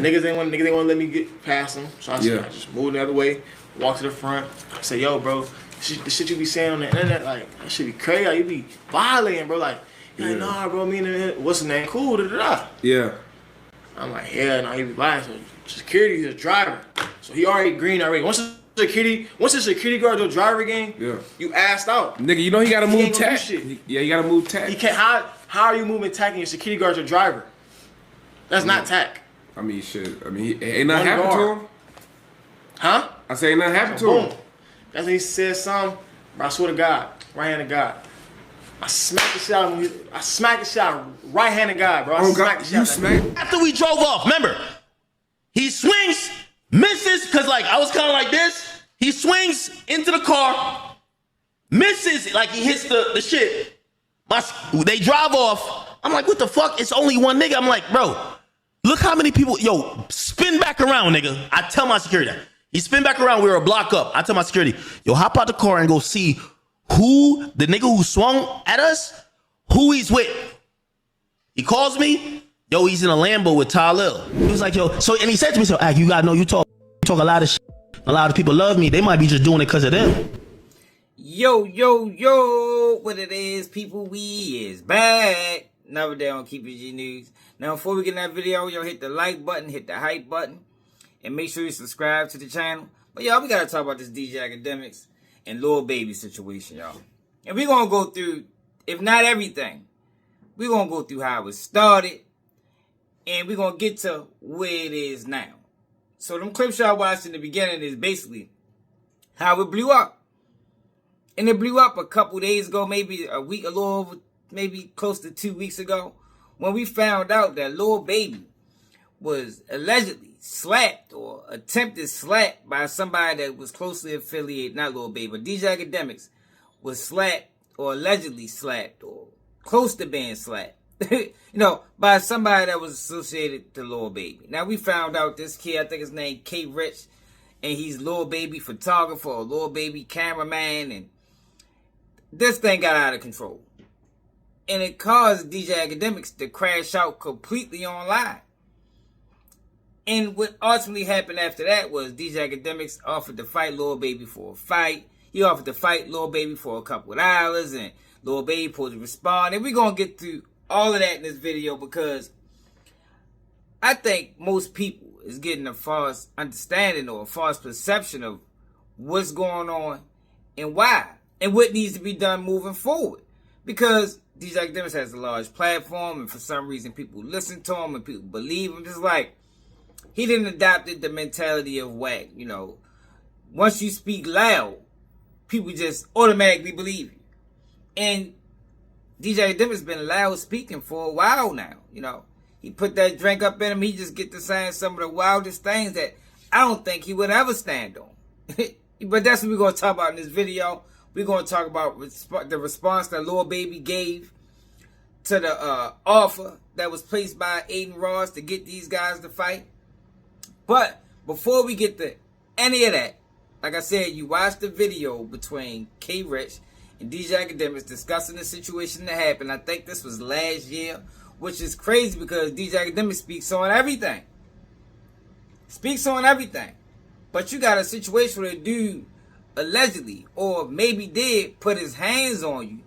Niggas ain't want to let me get past them, so I just moved the other way, walked to the front. I said, "Yo, bro, the shit you be saying on the internet, like that shit be crazy. Like, you be violating, bro. Like, nah, bro. Me and what's his name? Cool, da da da." Yeah. I'm like, "Yeah, no, he be violating." So security, he's a driver, so he already green already. Once the security guard do a driver game, you asked out. Nigga, you know he gotta move tack. Yeah, you gotta move tack. He can't. How are you moving tack and your security guard's a driver? That's not tack. I mean, shit. I mean, ain't nothing happened to him. Huh? I say ain't nothing happened to him. That's when he said something. Bro, I swear to God, right hand of God. I smacked the shit out of him. I smacked the shit out of right hand of God, bro. I smacked the shit out of him. After we drove off, remember, he swings, misses, because like I was kind of like this. He swings into the car, misses, like he hits the shit. They drive off. I'm like, what the fuck? It's only one nigga. I'm like, bro, look how many people. Yo, spin back around, nigga. I tell my security that. He spin back around. We were a block up. I tell my security, yo, hop out the car and go see who the nigga who swung at us, who he's with. He calls me. Yo, he's in a Lambo with Talil. He was like, yo, so, and he said to me, so, you gotta know you talk a lot of shit. A lot of people love me. They might be just doing it because of them. Yo, what it is, people, we is back. Another day on Keep It G News. Now, before we get in that video, yo, hit the like button, hit the hype button, and make sure you subscribe to the channel. But, y'all, we got to talk about this DJ Academics and Lil Baby situation, y'all. And we're going to go through, if not everything, we're going to go through how it started, and we're going to get to where it is now. So, them clips y'all watched in the beginning is basically how it blew up. And it blew up a couple days ago, maybe a week, a little over, maybe close to 2 weeks ago, when we found out that Lil Baby was allegedly slapped or attempted slapped by somebody that was closely affiliated, not Lil Baby, but DJ Academics was slapped or allegedly slapped or close to being slapped, by somebody that was associated to Lil Baby. Now, we found out this kid, I think his name K Rich, and he's Lil Baby photographer or Lil Baby cameraman, and this thing got out of control. And it caused DJ Academics to crash out completely online. And what ultimately happened after that was DJ Academics offered to fight Lil Baby for a fight. He offered to fight Lil Baby for a couple of hours, and Lil Baby pulled to respond. And we're going to get through all of that in this video because I think most people is getting a false understanding or a false perception of what's going on and why and what needs to be done moving forward. Because DJ Academics has a large platform, and for some reason people listen to him and people believe him. Just like he didn't adopt the mentality of whack. Once you speak loud, people just automatically believe you. And DJ Academics been loud speaking for a while now. He put that drink up in him. He just get to saying some of the wildest things that I don't think he would ever stand on. But that's what we're going to talk about in this video. We're going to talk about the response that Lil Baby gave to the offer that was placed by Aiden Ross to get these guys to fight. But before we get to any of that, like I said, you watched the video between K Rich and DJ Academics discussing the situation that happened. I think this was last year, which is crazy because DJ Academics speaks on everything. But you got a situation where a dude allegedly or maybe did put his hands on you,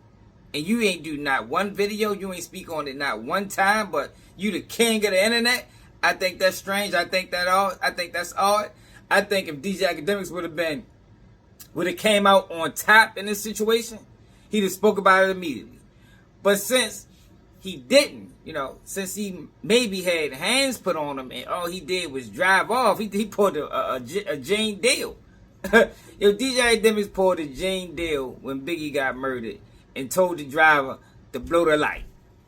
and you ain't do not one video, you ain't speak on it not one time, but you the king of the internet. I think that's strange. I think that's odd. I think if DJ Academics would have came out on top in this situation, he'd have spoke about it immediately. But since he didn't, since he maybe had hands put on him and all he did was drive off, he pulled a Jane Dale. If DJ Academics pulled a Jane Dale when Biggie got murdered and told the driver to blow the light.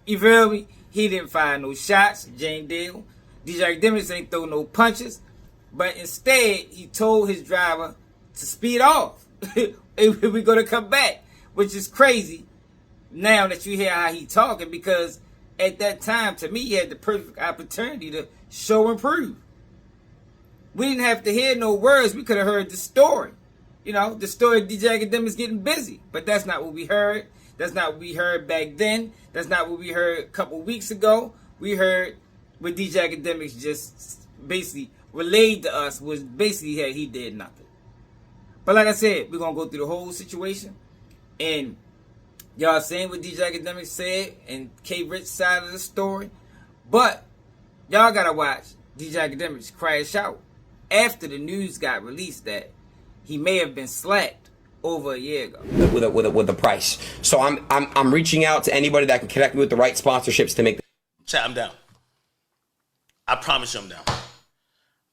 You feel me? He didn't fire no shots, Jane Dale. DJ Academics ain't throw no punches. But instead, he told his driver to speed off. We're going to come back. Which is crazy now that you hear how he talking, because at that time, to me, he had the perfect opportunity to show and prove. We didn't have to hear no words. We could have heard the story. The story of DJ Academics getting busy. But that's not what we heard. That's not what we heard back then. That's not what we heard a couple weeks ago. We heard with DJ Academics just basically relayed to us was basically that he did nothing. But like I said, we're going to go through the whole situation. And y'all saying what DJ Academics said and K Rich's side of the story. But y'all got to watch DJ Academics crash out after the news got released that he may have been slapped over a year ago with a price. So I'm reaching out to anybody that can connect me with the right sponsorships to make. Chat, I'm down. I promise you, I'm down.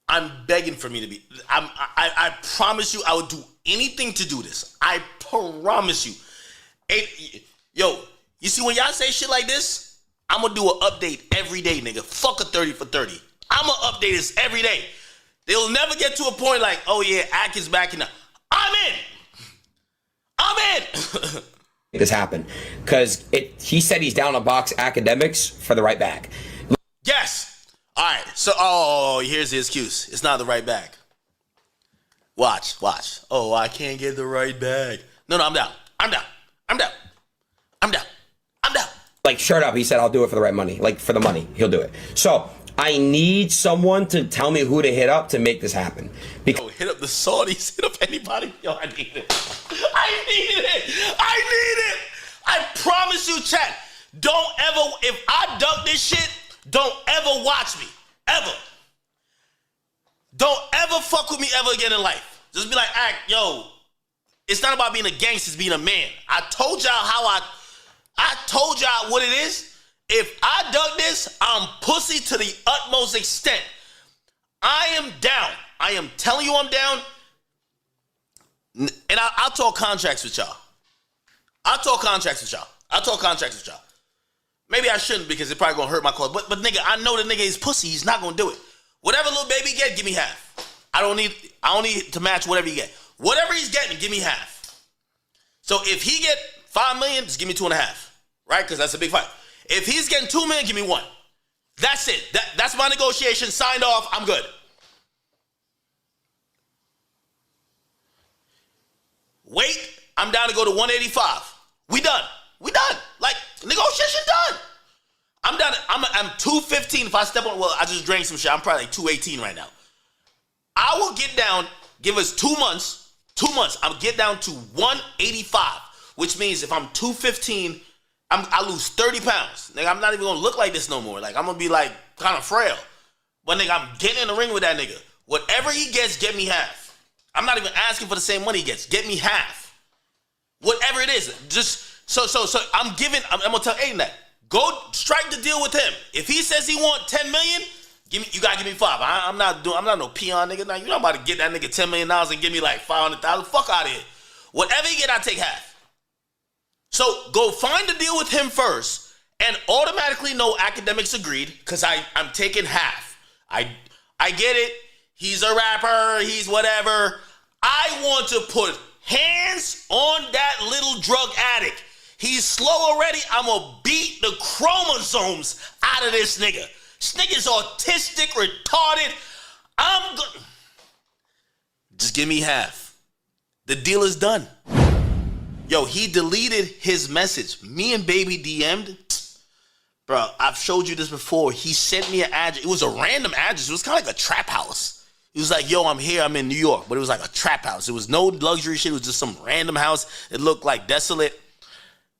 I'm begging for me to be. I promise you, I would do anything to do this. I promise you. Yo, you see when y'all say shit like this, I'm gonna do an update every day, nigga. Fuck a 30 for 30. I'm gonna update this every day. They'll never get to a point like, oh yeah, Ack is back in. I'm in. This happen because he said he's down to box Academics for the right bag. Yes. All right. So, here's the excuse. It's not the right bag. Watch. Oh, I can't get the right bag. No, I'm down. Like, shut up. He said, I'll do it for the right money. Like, for the money, he'll do it. So I need someone to tell me who to hit up to make this happen. Yo, hit up the Saudis. Hit up anybody. Yo, I need it. I promise you, chat. Don't ever, if I duck this shit, don't ever watch me. Ever. Don't ever fuck with me ever again in life. Just be like, Ack, yo, it's not about being a gangster, it's being a man. I told y'all I told y'all what it is. If I duck this, I'm pussy to the utmost extent. I am down. I am telling you I'm down. And I'll talk contracts with y'all. Maybe I shouldn't because it's probably gonna hurt my cause. But nigga, I know the nigga is pussy. He's not gonna do it. Whatever Lil Baby get, give me half. I don't need to match whatever he get. Whatever he's getting, give me half. So if he get $5 million, just give me 2.5, right? Because that's a big fight. If he's getting $2 million, give me 1. That's it. That's my negotiation. Signed off. I'm good. Wait, I'm down to go to 185. We done. Like, negotiation done. I'm down. I'm 215. If I step on, well, I just drank some shit. I'm probably like 218 right now. I will get down. Give us 2 months. 2 months. I'll get down to 185, which means if I'm 215, I lose 30 pounds. Nigga, I'm not even gonna look like this no more. Like, I'm gonna be like kind of frail. But nigga, I'm getting in the ring with that nigga. Whatever he gets, get me half. I'm not even asking for the same money he gets. Get me half. Whatever it is. Just so I'm gonna tell Aiden that. Go strike the deal with him. If he says he want 10 million, you gotta give me 5. I'm not no peon nigga. Now you're not about to get that nigga $10 million and give me like 500,000. Fuck out of here. Whatever he get, I take half. So go find a deal with him first and automatically know Academics agreed because I'm taking half. I get it. He's a rapper. He's whatever. I want to put hands on that little drug addict. He's slow already. I'm going to beat the chromosomes out of this nigga. This nigga's autistic, retarded. I'm good. Just give me half. The deal is done. Yo, he deleted his message. Me and Baby DM'd. Bro, I've showed you this before. He sent me an address. It was a random address. It was kind of like a trap house. He was like, yo, I'm here. I'm in New York. But it was like a trap house. It was no luxury shit. It was just some random house. It looked like desolate.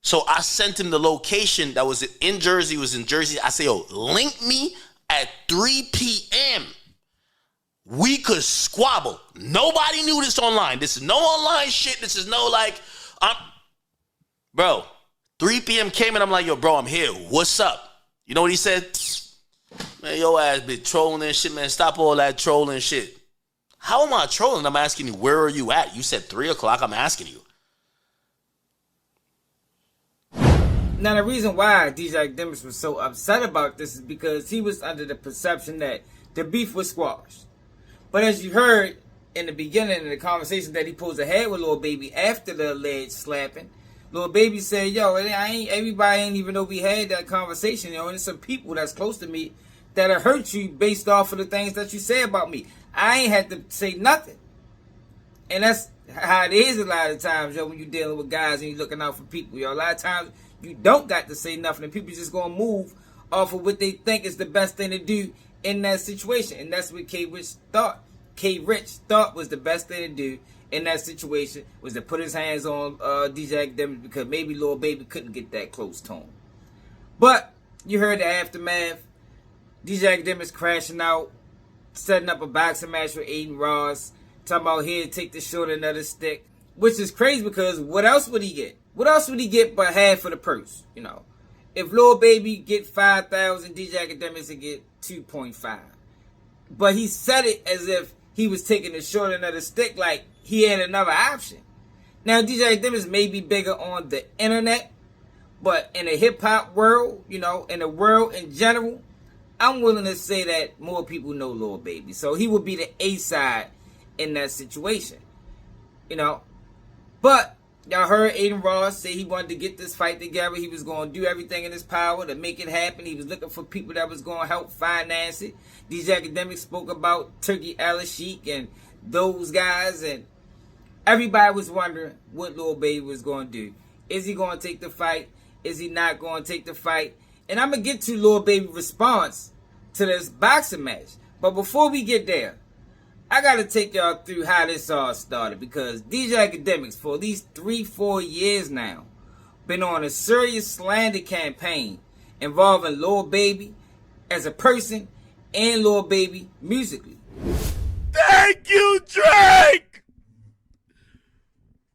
So I sent him the location that was in Jersey. It was in Jersey. I say, yo, link me at 3 p.m. We could squabble. Nobody knew this online. This is no online shit. This is no like, bro, 3 p.m. came and I'm like, yo, bro, I'm here. What's up? You know what he said? Man, your ass been trolling and shit, man. Stop all that trolling shit. How am I trolling? I'm asking you, where are you at? You said 3 o'clock. I'm asking you. Now, the reason why DJ Academics was so upset about this is because he was under the perception that the beef was squashed. But as you heard in the beginning of the conversation that he posed ahead with Lil Baby after the alleged slapping, Lil Baby said, yo, everybody ain't even know we had that conversation, and there's some people that's close to me that'll hurt you based off of the things that you say about me. I ain't had to say nothing. And that's how it is a lot of times, yo, when you're dealing with guys and you're looking out for people, yo. A lot of times you don't got to say nothing, and people just gonna move off of what they think is the best thing to do in that situation. And that's what K Rich thought was the best thing to do in that situation, was to put his hands on DJ Academics, because maybe Lil Baby couldn't get that close to him. But you heard the aftermath. DJ Academics crashing out, setting up a boxing match with Aiden Ross, talking about here, take the short another stick, which is crazy because what else would he get? What else would he get but half of the purse? You know, if Lil Baby get 5,000, DJ Academics would get 2.5. But he said it as if he was taking the short another stick, like he had another option. Now, DJ Academics may be bigger on the internet, but in the hip-hop world, you know, in the world in general, I'm willing to say that more people know Lil Baby. So he would be the A side in that situation, you know. But y'all heard Aiden Ross say he wanted to get this fight together. He was going to do everything in his power to make it happen. He was looking for people that was going to help finance it. DJ Academics spoke about Turkey Al-Sheik and those guys, and everybody was wondering what Lil Baby was going to do. Is he going to take the fight? Is he not going to take the fight? And I'm going to get to Lil Baby's response to this boxing match. But before we get there, I got to take y'all through how this all started, because DJ Academics, for at least 3-4 years now, been on a serious slander campaign involving Lil Baby as a person and Lil Baby musically. Thank you, Drake!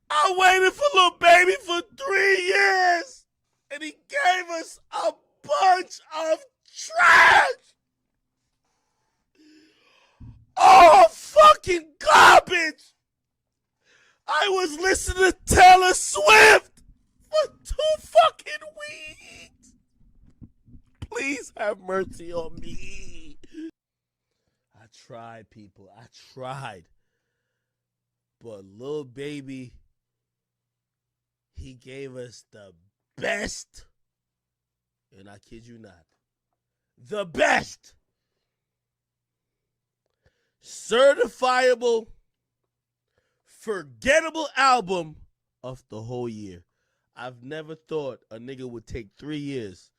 I waited for Lil Baby for 3 years, and he gave us a bunch of trash! Oh, fucking garbage! I was listening to Taylor Swift for 2 fucking weeks! Please have mercy on me. I tried, people. I tried. But Lil Baby, he gave us the best, and I kid you not, the best certifiable, forgettable album of the whole year. I've never thought a nigga would take 3 years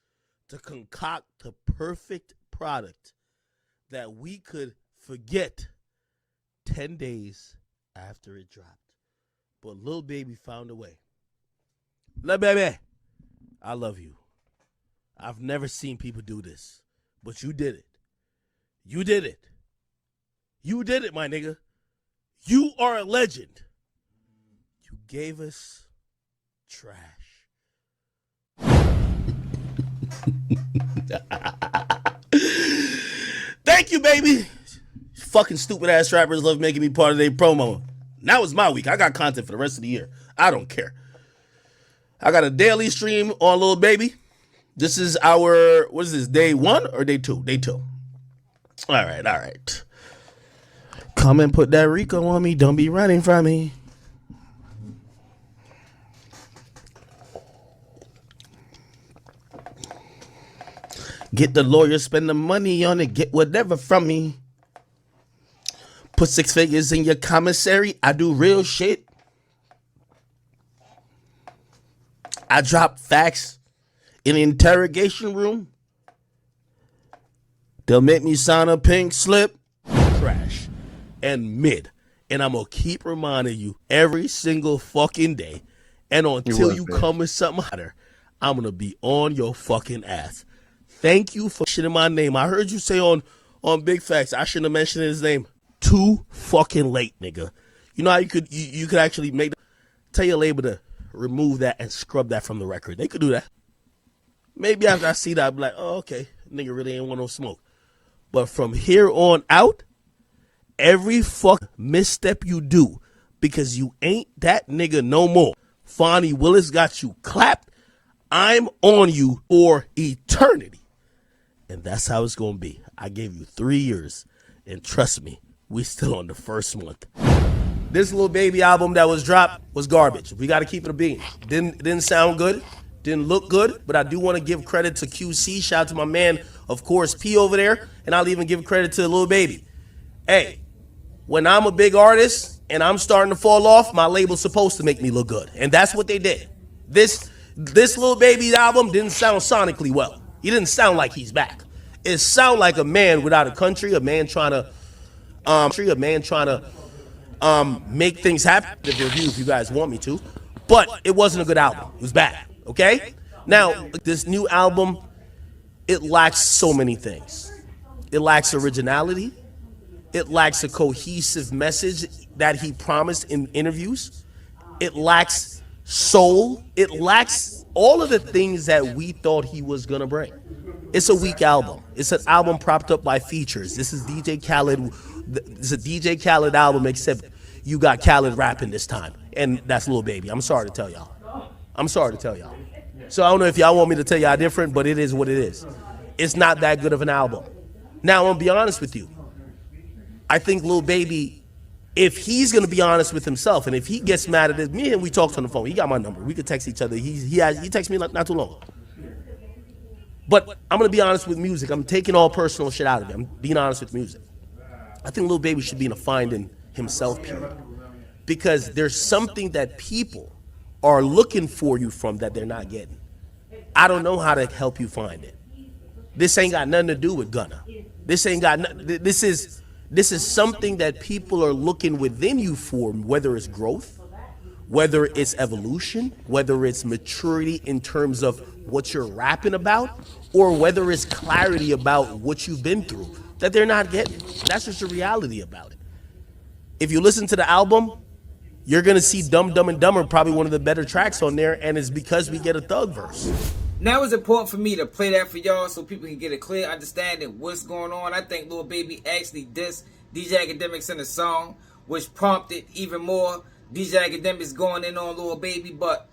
to concoct the perfect product that we could forget 10 days after it dropped. But Lil Baby found a way. Lil Baby, I love you. I've never seen people do this, but you did it. You did it. You did it, my nigga. You are a legend. You gave us trash. Thank you, baby. Fucking stupid ass rappers love making me part of their promo. Now it's my week. I got content for the rest of the year. I don't care. I got a daily stream on Lil Baby. This is our, what is this, day 1 or day 2? Day 2. All right. Come and put that Rico on me. Don't be running from me. Get the lawyer, spend the money on it, get whatever from me. Put 6 figures in your commissary. I do real shit. I drop facts in the interrogation room. They'll make me sign a pink slip. Trash. And mid. And I'm going to keep reminding you every single fucking day. And until you come with something hotter, I'm going to be on your fucking ass. Thank you for shitting my name. I heard you say on Big Facts, I shouldn't have mentioned his name. Too fucking late, nigga. You know how you could actually tell your label to remove that and scrub that from the record. They could do that. Maybe after I see that, I'll be like, oh, okay. Nigga really ain't want no smoke. But from here on out, every fuck misstep you do, because you ain't that nigga no more. Fonnie Willis got you clapped. I'm on you for eternity. And that's how it's going to be. I gave you 3 years. And trust me, we still on the first month. This Lil Baby album that was dropped was garbage. We got to keep it a bean. Didn't sound good. Didn't look good. But I do want to give credit to QC. Shout out to my man, of course, P over there. And I'll even give credit to Lil Baby. Hey, when I'm a big artist and I'm starting to fall off, my label's supposed to make me look good. And that's what they did. This Lil Baby album didn't sound sonically well. He didn't sound like he's back. it sound like a man without a country, a man trying to make things happen. The review, if you guys want me to, but it wasn't a good album. It was bad. Okay. Now this new album, it lacks so many things. It lacks originality. It lacks a cohesive message that he promised in interviews. It lacks soul. It lacks all of the things that we thought he was gonna bring. It's a weak album. It's an album propped up by features. This is DJ Khaled. It's a DJ Khaled album, except you got Khaled rapping this time, and that's Lil Baby. I'm sorry to tell y'all. So I don't know if y'all want me to tell y'all different, but it is what it is. It's not that good of an album. Now, I'm gonna be honest with you. I think Lil Baby, if he's gonna be honest with himself, and if he gets mad at it, me and him, we talked on the phone. He got my number. We could text each other. He texted me not too long. But I'm gonna be honest with music. I'm taking all personal shit out of it. I'm being honest with music. I think Lil Baby should be in a finding himself period, because there's something that people are looking for you from that they're not getting. I don't know how to help you find it. This ain't got nothing to do with Gunna. This is something that people are looking within you for, whether it's growth, whether it's evolution, whether it's maturity in terms of what you're rapping about, or whether it's clarity about what you've been through that they're not getting. That's just the reality about it. If you listen to the album, you're gonna see Dumb, Dumb and Dumber, probably one of the better tracks on there, and it's because we get a Thug verse. Now it's important for me to play that for y'all so people can get a clear understanding what's going on. I think Lil Baby actually dissed DJ Academics in the song, which prompted even more DJ Academics going in on Lil Baby, but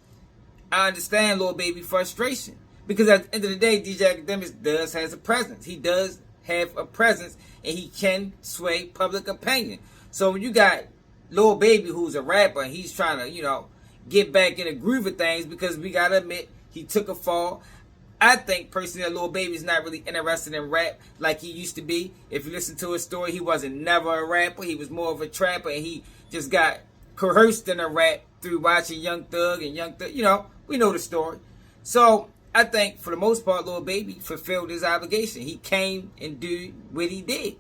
I understand Lil Baby frustration, because at the end of the day, DJ Academics does has a presence. He does have a presence, and he can sway public opinion. So when you got Lil Baby, who's a rapper, and he's trying to, get back in the groove of things, because we gotta admit, he took a fall. I think personally that Lil Baby's not really interested in rap like he used to be. If you listen to his story, he wasn't never a rapper. He was more of a trapper, and he just got coerced in a rap through watching Young Thug, we know the story. So I think for the most part, Lil Baby fulfilled his obligation. He came and did what he did,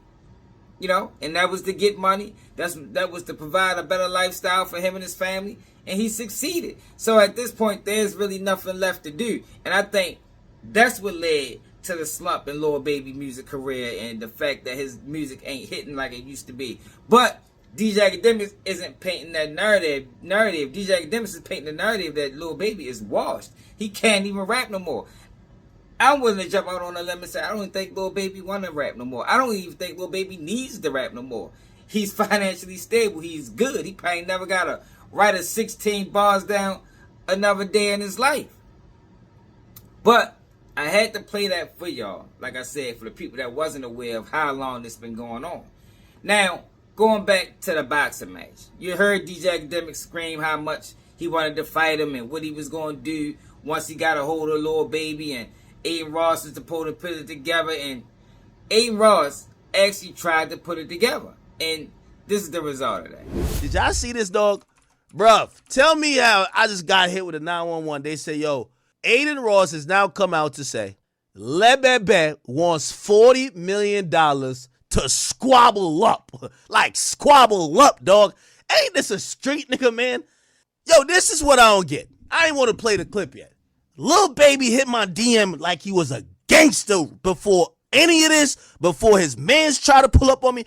and that was to get money. That was to provide a better lifestyle for him and his family, and he succeeded. So at this point, there's really nothing left to do, and I think that's what led to the slump in Lil Baby music career, and the fact that his music ain't hitting like it used to be. But DJ Academics isn't painting that narrative. DJ Academics is painting the narrative that Lil Baby is washed. He can't even rap no more. I'm willing to jump out on a limb and say I don't even think Lil Baby want to rap no more. I don't even think Lil Baby needs to rap no more. He's financially stable. He's good. He probably never got to write a 16 bars down another day in his life. But I had to play that for y'all, like I said, for the people that wasn't aware of how long this been going on. Now, going back to the boxing match, you heard DJ Academics scream how much he wanted to fight him and what he was going to do once he got a hold of Lil Baby, and Aiden Ross is supposed to put it together, and Aiden Ross actually tried to put it together, and this is the result of that. Did y'all see this, dog? Bruh, tell me how I just got hit with a 911. They say, yo, Aiden Ross has now come out to say, Lil Baby wants $40 million to squabble up. Like, squabble up, dog. Ain't this a street nigga, man? Yo, this is what I don't get. I ain't want to play the clip yet. Lil Baby hit my DM like he was a gangster before any of this, before his mans tried to pull up on me.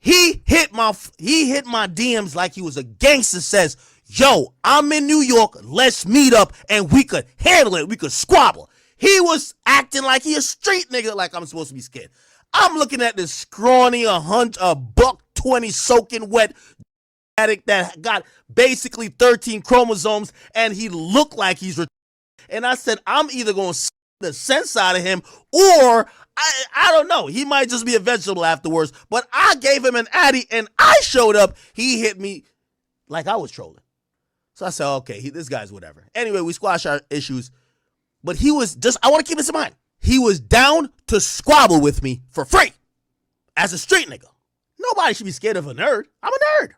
He hit my DMs like he was a gangster, says, yo, I'm in New York, let's meet up and we could handle it, we could squabble. He was acting like he a street nigga, like I'm supposed to be scared. I'm looking at this scrawny, a $120 soaking wet addict that got basically 13 chromosomes, and he looked like he's and I said, I'm either going to the sense out of him, or I don't know. He might just be a vegetable afterwards. But I gave him an addy, and I showed up. He hit me like I was trolling. So I said, okay, this guy's whatever. Anyway, we squashed our issues. But he was just, I want to keep this in mind, he was down to squabble with me for free as a street nigga. Nobody should be scared of a nerd. I'm a nerd.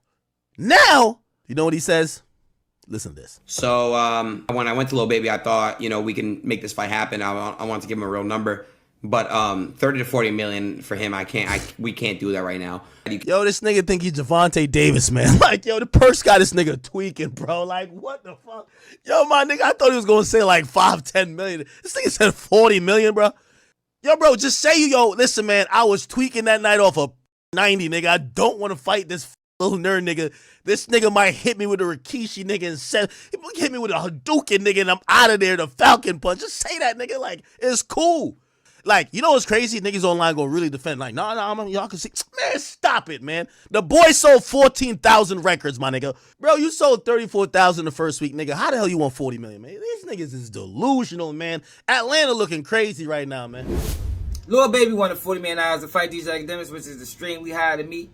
Now, you know what he says? Listen to this. So when I went to Lil Baby, I thought, we can make this fight happen. I wanted to give him a real number. But 30 to 40 million for him, we can't do that right now. Yo, this nigga think he's Javante Davis, man. Like, yo, the purse got this nigga tweaking, bro. Like, what the fuck? Yo, my nigga, I thought he was gonna say like 5-10 million. This nigga said 40 million, bro. Yo, bro, just say listen, man, I was tweaking that night off of 90, nigga. I don't want to fight this little nerd nigga. This nigga might hit me with a Rikishi, nigga, and he might hit me with a Hadouken, nigga, and I'm out of there, the Falcon Punch. Just say that, nigga. Like, it's cool. Like, you know what's crazy? Niggas online gonna really defend. Like, nah, y'all can see. Man, stop it, man. The boy sold 14,000 records, my nigga. Bro, you sold 34,000 the first week, nigga. How the hell you want 40 million, man? These niggas is delusional, man. Atlanta looking crazy right now, man. Lil Baby wanted $40 million to fight these Academics, which is extremely high to me.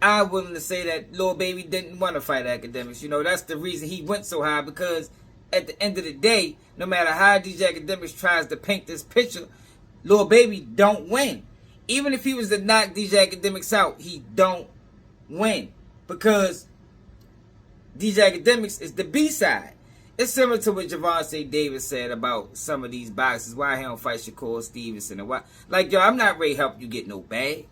I'm willing to say that Lil Baby didn't want to fight Academics. You know, that's the reason he went so high, because at the end of the day, no matter how DJ Academics tries to paint this picture, Lil Baby don't win. Even if he was to knock DJ Academics out, he don't win. Because DJ Academics is the B-side. It's similar to what Javante Davis said about some of these boxers. Why he don't fight Shakur Stevenson and why. Like, yo, I'm not ready to help you get no bag.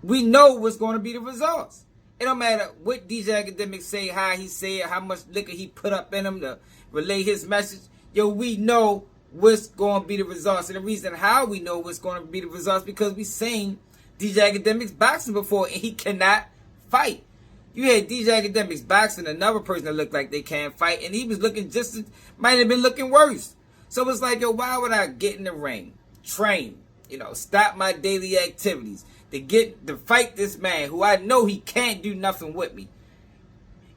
We know what's going to be the results. It don't matter what DJ Academics say, how he say it, how much liquor he put up in him to relay his message. Yo, we know what's going to be the results. And the reason how we know what's going to be the results, because we seen DJ Academics boxing before and he cannot fight. You had DJ Academics boxing another person that looked like they can't fight, and he was looking might have been looking worse. So it's like, yo, why would I get in the ring, train, stop my daily activities to fight this man who I know he can't do nothing with me?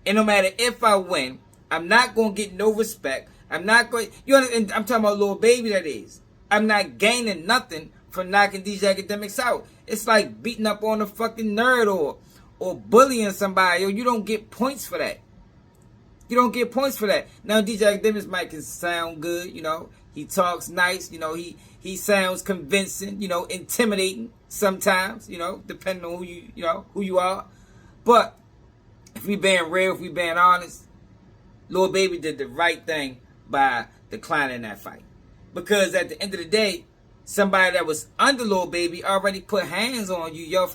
And no matter if I win, I'm not going to get no respect. I'm not going, and I'm talking about Lil Baby, that is. I'm not gaining nothing from knocking these Academics out. It's like beating up on a fucking nerd or bullying somebody. You don't get points for that. You don't get points for that. Now, DJ Academics might can sound good, he talks nice, he sounds convincing, intimidating sometimes, depending on who you are. But if we being real, if we being honest, Lil Baby did the right thing by declining that fight. Because at the end of the day, somebody that was under Lil Baby already put hands on you. Yo,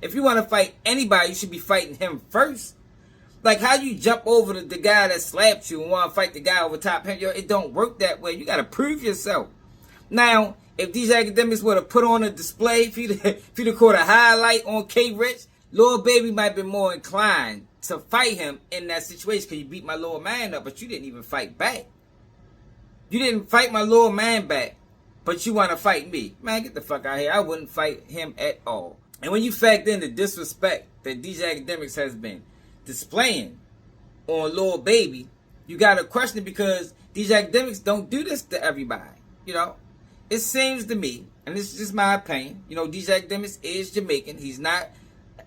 if you want to fight anybody, you should be fighting him first. Like, how you jump over the guy that slapped you and want to fight the guy over top him? Yo, it don't work that way. You got to prove yourself. Now, if these Academics would have put on a display, if you'd have caught a highlight on K-Rich, Lil Baby might be more inclined to fight him in that situation, because you beat my little man up, but you didn't even fight back. You didn't fight my little man back, but you want to fight me. Man, get the fuck out of here. I wouldn't fight him at all. And when you factor in the disrespect that DJ Academics has been displaying on Lil Baby, you got to question it, because DJ Academics don't do this to everybody. It seems to me, and this is just my opinion, DJ Academics is Jamaican. He's not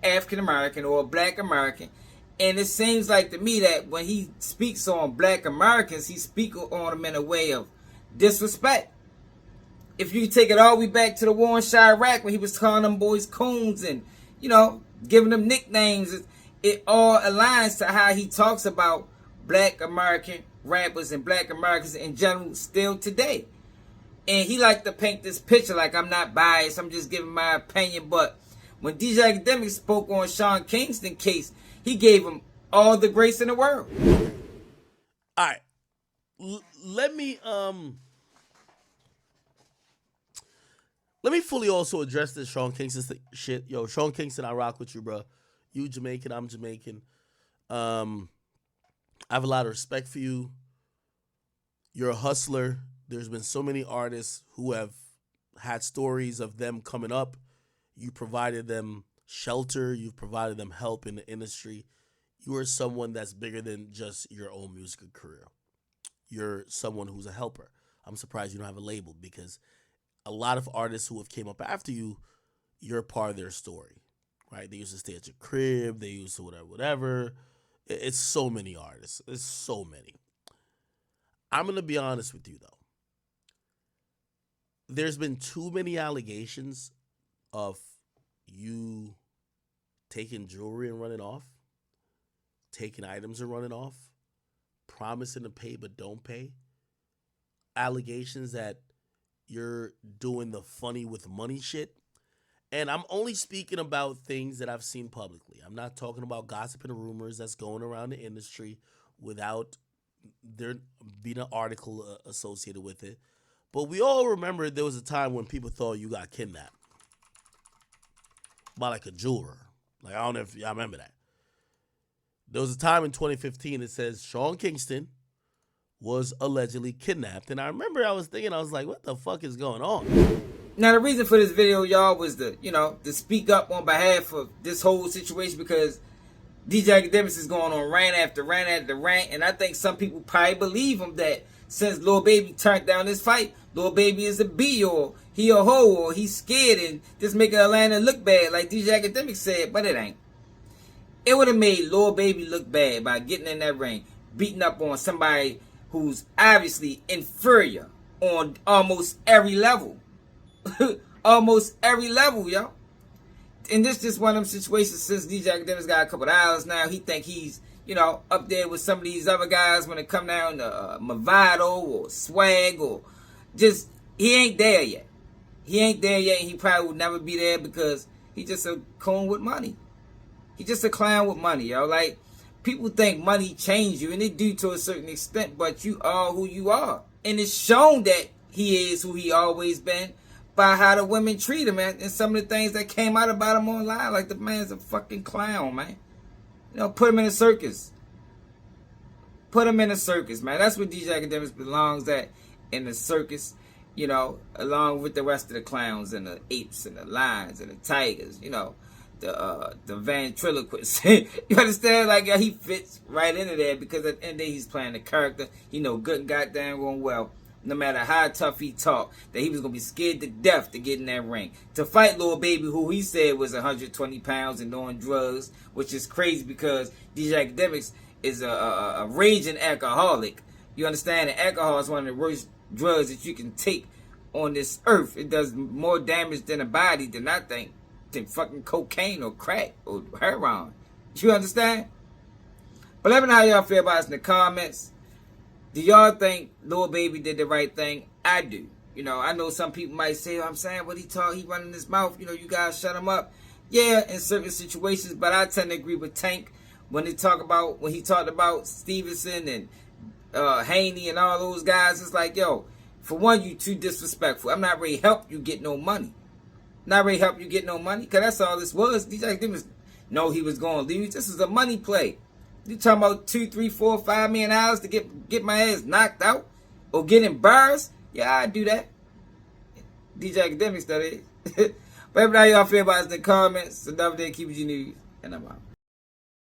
African American or Black American. And it seems like to me that when he speaks on Black Americans, he speaks on them in a way of disrespect. If you take it all the way back to the war in Chirac, when he was calling them boys coons and, giving them nicknames, it all aligns to how he talks about Black American rappers and Black Americans in general still today. And he like to paint this picture like I'm not biased, I'm just giving my opinion. But when DJ Academics spoke on Sean Kingston case, he gave him all the grace in the world. All right. Let me fully also address this Sean Kingston shit. Yo, Sean Kingston, I rock with you, bro. You Jamaican, I'm Jamaican. I have a lot of respect for you. You're a hustler. There's been so many artists who have had stories of them coming up. You provided them shelter. You've provided them help in the industry. You are someone that's bigger than just your own musical career. You're someone who's a helper. I'm surprised you don't have a label, because a lot of artists who have came up after you, you're part of their story, right? They used to stay at your crib. They used to whatever. It's so many artists. It's so many. I'm going to be honest with you, though. There's been too many allegations of you taking jewelry and running off, taking items and running off, promising to pay but don't pay, allegations that you're doing the funny with money shit. And I'm only speaking about things that I've seen publicly. I'm not talking about gossip and rumors that's going around the industry without there being an article associated with it. But we all remember there was a time when people thought you got kidnapped by like a jeweler. Like, I don't know if y'all remember that. There was a time in 2015 that says Sean Kingston was allegedly kidnapped. And I remember I was thinking, I was like, what the fuck is going on? Now, the reason for this video, y'all, was to speak up on behalf of this whole situation, because DJ Academics is going on rant after rant after rant, and I think some people probably believe him that since Lil Baby turned down this fight, Lil Baby is a B, or he a hoe, or he's scared and just making Atlanta look bad, like DJ Academics said, but it ain't. It would have made Lil Baby look bad by getting in that ring, beating up on somebody who's obviously inferior on almost every level. Almost every level, yo. And this just one of them situations, since DJ Academics got a couple of hours now, he think he's, up there with some of these other guys when it come down to Movado or Swag, or just, he ain't there yet. He ain't there yet, and he probably will never be there because he just a coon with money. He just a clown with money, yo. Like, people think money change you, and it do to a certain extent, but you are who you are. And it's shown that he is who he always been by how the women treat him, and some of the things that came out about him online. Like, the man's a fucking clown, man. Put him in a circus. Put him in a circus, man. That's where DJ Academics belongs at, in the circus, along with the rest of the clowns and the apes and the lions and the tigers, the ventriloquists. You understand? Like, he fits right into there, because at the end of the day, he's playing the character. Good and goddamn going well. No matter how tough he talked, that he was going to be scared to death to get in that ring. To fight Lil Baby, who he said was 120 pounds and doing drugs, which is crazy because DJ Academics is a raging alcoholic. You understand? And alcohol is one of the worst drugs that you can take on this earth. It does more damage than a body than I think, than fucking cocaine or crack or heroin. You understand? But let me know how y'all feel about us in the comments. Do y'all think Lil Baby did the right thing? I do. I know some people might say, I'm saying what he running his mouth. You guys shut him up. Yeah, in certain situations, but I tend to agree with Tank when he talked about Stevenson and Haney and all those guys. It's like, yo, for one, you too disrespectful. I'm not ready to help you get no money. Because that's all this was. DJ Academics know he was going to lose. This is a money play. You talking about $2, $3, $4, $5 million to get my ass knocked out or get embarrassed? Yeah, I do that. DJ Academics, that is. But now y'all feel about it in the comments. Another day, keep it your news, and I'm out.